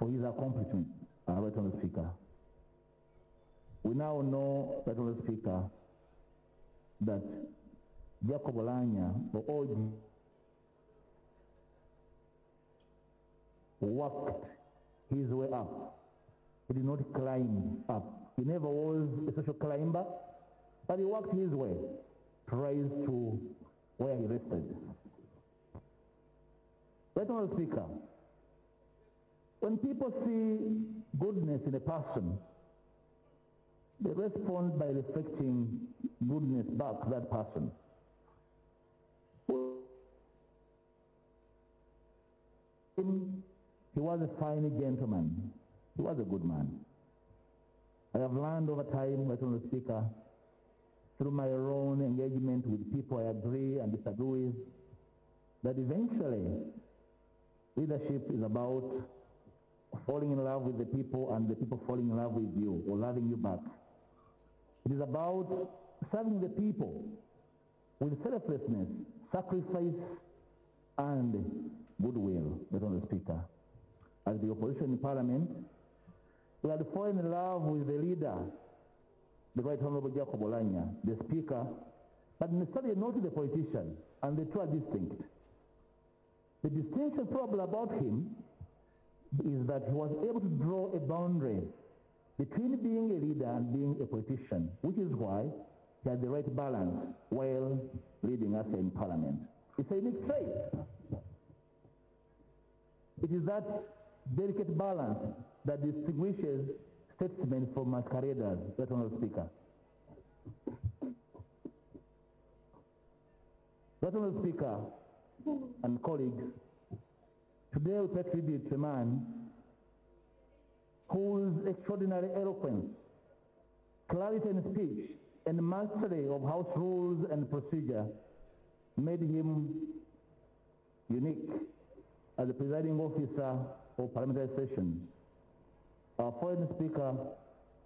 for his accomplishments, Right Honourable Speaker. We now know, Right Honourable Speaker, that Jacob Oulanyah, or OG, worked his way up. He did not climb up. He never was a social climber, but he worked his way to rise to where he rested. Right Honourable Speaker, when people see goodness in a person, they respond by reflecting goodness back to that person. He was a fine gentleman. He was a good man. I have learned over time, Right Honourable Speaker, through my own engagement with people I agree and disagree with, that eventually leadership is about falling in love with the people and the people falling in love with you or loving you back. It is about serving the people with selflessness, sacrifice, and goodwill, Right Honourable Speaker. As the opposition in Parliament, we had fallen in love with the leader, the Right Honourable Jacob Oulanyah, the Speaker, but necessarily not the politician, and the two are distinct. The distinction problem about him is that he was able to draw a boundary between being a leader and being a politician, which is why he had the right balance while leading us in Parliament. It's a unique trait. It is that delicate balance that distinguishes statesmen from masqueraders, Right Honourable Speaker. Right Honourable Speaker and colleagues, today we pay tribute to a man whose extraordinary eloquence, clarity in speech, and mastery of House rules and procedure made him unique as the presiding officer of parliamentary sessions. Our foreign speaker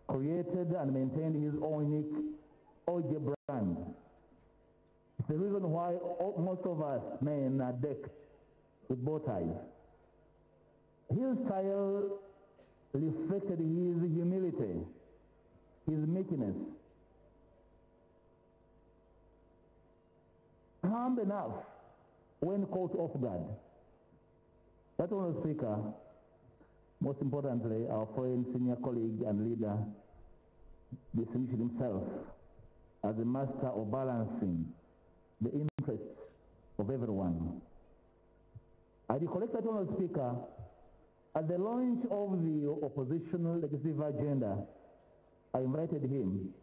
created and maintained his own unique OJ brand. It's the reason why most of us men are decked with bow ties. His style reflected his humility, his meekness. Calm enough when caught off guard. That Honourable Speaker, most importantly, our foreign senior colleague and leader distinguished himself as a master of balancing the interests of everyone. I recollect that Honourable Speaker, at the launch of the opposition legislative agenda, I invited him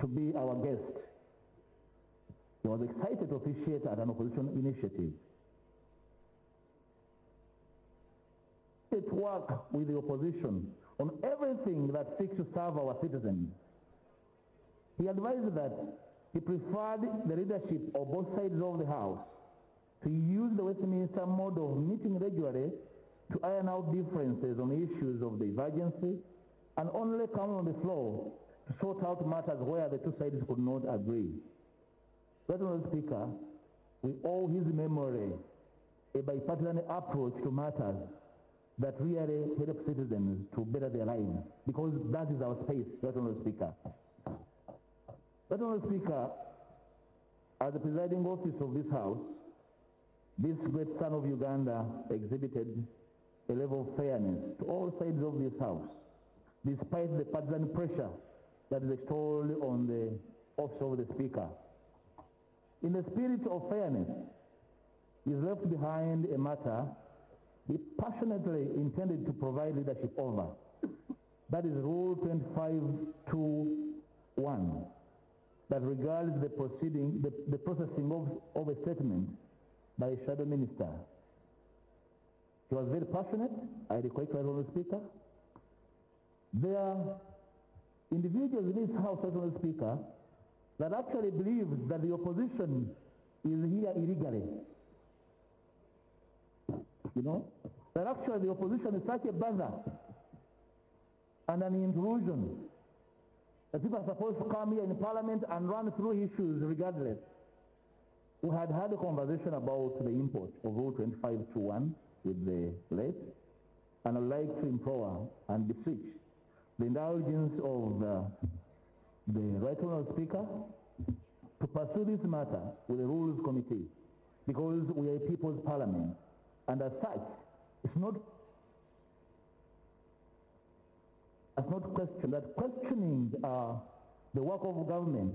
to be our guest. He was excited to officiate at an opposition initiative. To work with the opposition on everything that seeks to serve our citizens. He advised that he preferred the leadership of both sides of the House to use the Westminster model of meeting regularly to iron out differences on issues of divergency and only come on the floor to sort out matters where the two sides could not agree. Honourable Speaker, we owe his memory a bipartisan approach to matters that really help citizens to better their lives, because that is our space, Honourable Speaker. Honourable Speaker, as the presiding officer of this House, this great son of Uganda exhibited a level of fairness to all sides of this House, despite the partisan pressure that is extolled on the office of the Speaker. In the spirit of fairness, he left behind a matter he passionately intended to provide leadership over. That is Rule 25.2.1, that regards the proceeding, the processing of a statement by a shadow minister. He was very passionate. I request Honourable Speaker. There are individuals in this House, Honourable Speaker, that actually believes that the opposition is here illegally. You know, that actually the opposition is such a bother and an intrusion that people are supposed to come here in Parliament and run through issues regardless. We had a conversation about the import of Rule 25.2.1 with the late, and I'd like to implore and beseech the indulgence of the Right Honourable Speaker to pursue this matter with the Rules Committee, because we are a People's Parliament, and as such, it's not questioned. That questioning the work of government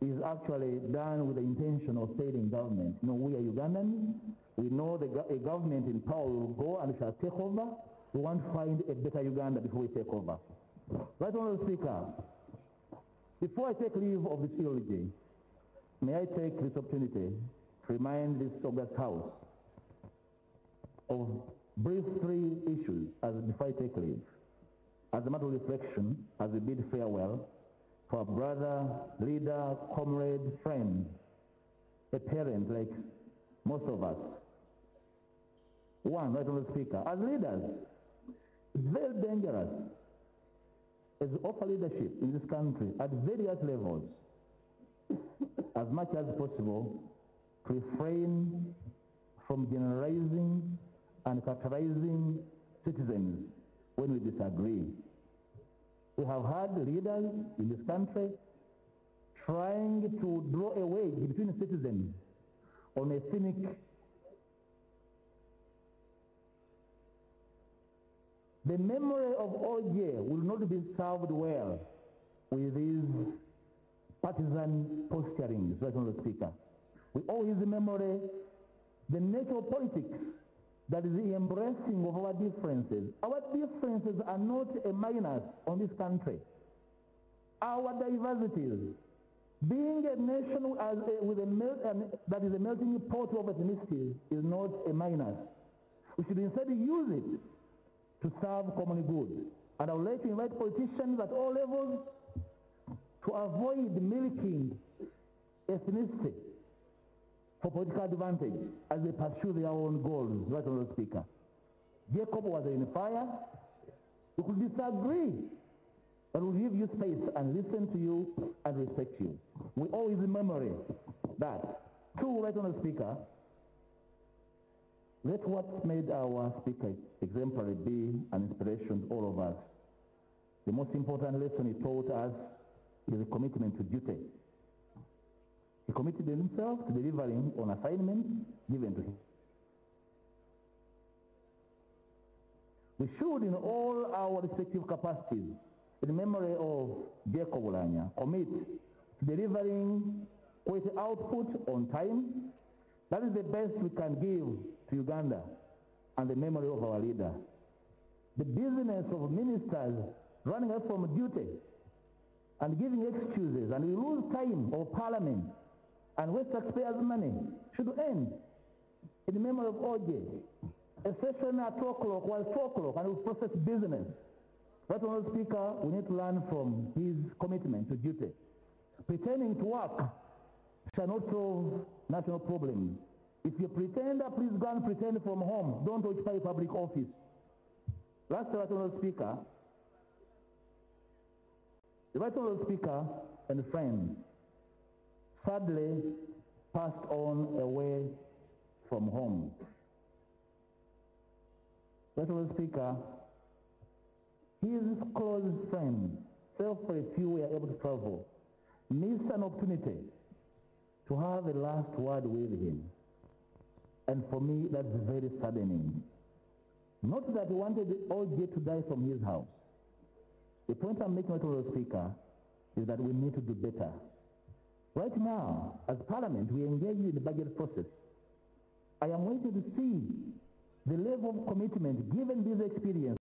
is actually done with the intention of failing government. You know, we are Ugandans. We know a government in power will go and shall take over. We want to find a better Uganda before we take over. Right Honourable Speaker, before I take leave of this eulogy, may I take this opportunity to remind this august House of brief three issues before I take leave, as a matter of reflection, as we bid farewell for a brother, leader, comrade, friend, a parent like most of us. One, Right Honourable Speaker, as leaders, it's very dangerous as we offer leadership in this country at various levels, as much as possible, to refrain from generalizing and characterizing citizens when we disagree. We have had leaders in this country trying to draw a wedge between citizens on a cynic The memory of OJ will not be served well with these partisan posturings, Right Honourable Speaker. We owe his memory the nature of politics, that is the embracing of our differences. Our differences are not a minus on this country. Our diversities, being a nation that is a melting pot of ethnicities, is not a minus. We should instead use it to serve common good. And I would like to invite politicians at all levels to avoid milking ethnicity for political advantage as they pursue their own goals, Right Honourable Speaker. Jacob was in fire. We could disagree, but we'll give you space and listen to you and respect you. We owe his memory that. Two, Right Honourable Speaker, let what made our Speaker exemplary be an inspiration to all of us. The most important lesson he taught us is a commitment to duty. He committed himself to delivering on assignments given to him. We should, in all our respective capacities, in memory of Jacob Oulanyah, commit to delivering quality output on time. That is the best we can give to Uganda and the memory of our leader. The business of ministers running up from duty and giving excuses, and we lose time of parliament and waste taxpayers' money, should end. In the memory of OJ, a session at 2 o'clock was 4 o'clock and we process business. Right Honourable Speaker, we need to learn from his commitment to duty. Pretending to work shall not solve national problems. If you pretend, please go and pretend from home. Don't occupy public office. Last, Right Honourable Speaker, the Right Honourable Speaker and friend sadly passed on away from home. Right Honourable Speaker, his close friends, self for a few were able to travel, missed an opportunity to have a last word with him. And for me, that's very saddening. Not that he wanted OJ to die from his house. The point I'm making, Mr. Speaker, is that we need to do better. Right now, as Parliament, we engage in the budget process. I am waiting to see the level of commitment given this experience